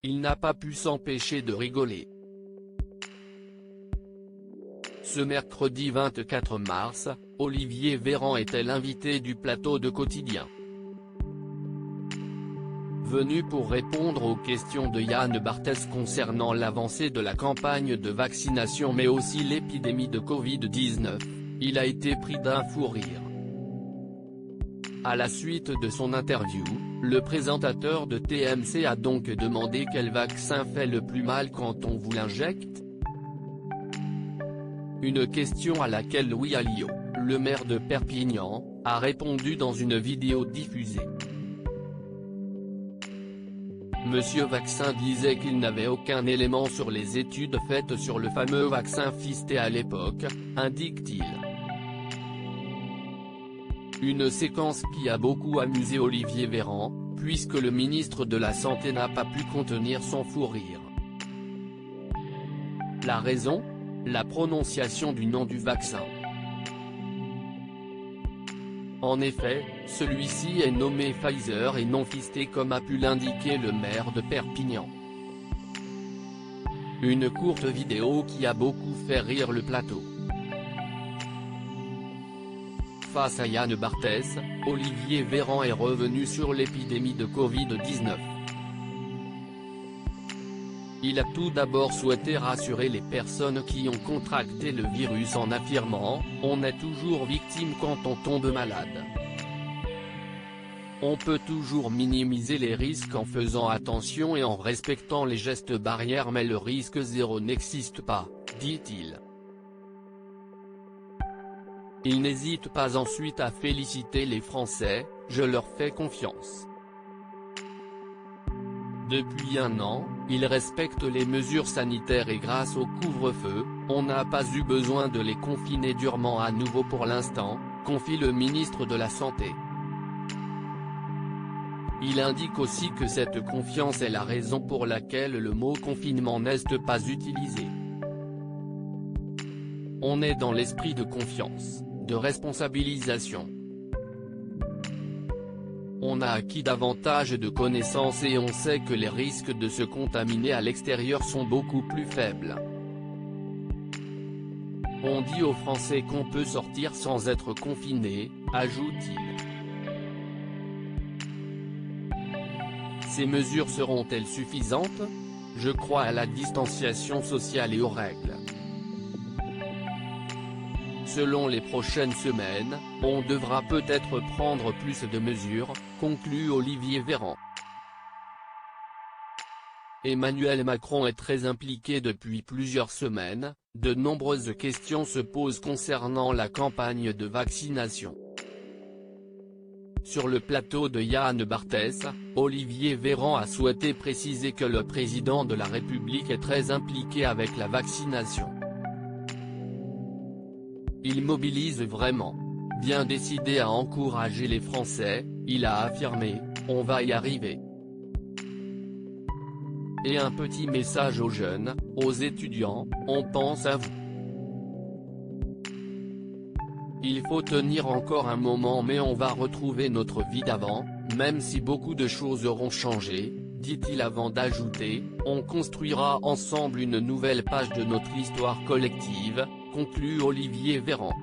il n'a pas pu s'empêcher de rigoler. Ce mercredi 24 mars, Olivier Véran était l'invité du plateau de Quotidien. Venu pour répondre aux questions de Yann Barthès concernant l'avancée de la campagne de vaccination mais aussi l'épidémie de Covid-19, il a été pris d'un fou rire. À la suite de son interview, le présentateur de TMC a donc demandé quel vaccin fait le plus mal quand on vous l'injecte. Une question à laquelle Louis Alliot, le maire de Perpignan, a répondu dans une vidéo diffusée. Monsieur Vaccin disait qu'il n'avait aucun élément sur les études faites sur le fameux vaccin fisté à l'époque, indique-t-il. Une séquence qui a beaucoup amusé Olivier Véran, puisque le ministre de la Santé n'a pas pu contenir son fou rire. La raison ? La prononciation du nom du vaccin. En effet, celui-ci est nommé Pfizer et non fisté comme a pu l'indiquer le maire de Perpignan. Une courte vidéo qui a beaucoup fait rire le plateau. Face à Yann Barthès, Olivier Véran est revenu sur l'épidémie de Covid-19. Il a tout d'abord souhaité rassurer les personnes qui ont contracté le virus en affirmant « On est toujours victime quand on tombe malade. On peut toujours minimiser les risques en faisant attention et en respectant les gestes barrières mais le risque zéro n'existe pas », dit-il. Il n'hésite pas ensuite à féliciter les Français, « Je leur fais confiance. Depuis un an, ils respectent les mesures sanitaires et grâce au couvre-feu, on n'a pas eu besoin de les confiner durement à nouveau pour l'instant », confie le ministre de la Santé. Il indique aussi que cette confiance est la raison pour laquelle le mot confinement n'est pas utilisé. On est dans l'esprit de confiance, de responsabilisation. On a acquis davantage de connaissances et on sait que les risques de se contaminer à l'extérieur sont beaucoup plus faibles. On dit aux Français qu'on peut sortir sans être confiné, ajoute-t-il. Ces mesures seront-elles suffisantes ? Je crois à la distanciation sociale et aux règles. Selon les prochaines semaines, on devra peut-être prendre plus de mesures, conclut Olivier Véran. Emmanuel Macron est très impliqué depuis plusieurs semaines, de nombreuses questions se posent concernant la campagne de vaccination. Sur le plateau de Yann Barthès, Olivier Véran a souhaité préciser que le président de la République est très impliqué avec la vaccination. Il mobilise vraiment. Bien décidé à encourager les Français, il a affirmé « On va y arriver ». Et un petit message aux jeunes, aux étudiants, on pense à vous. Il faut tenir encore un moment mais on va retrouver notre vie d'avant, même si beaucoup de choses auront changé, dit-il avant d'ajouter « On construira ensemble une nouvelle page de notre histoire collective », conclut Olivier Véran.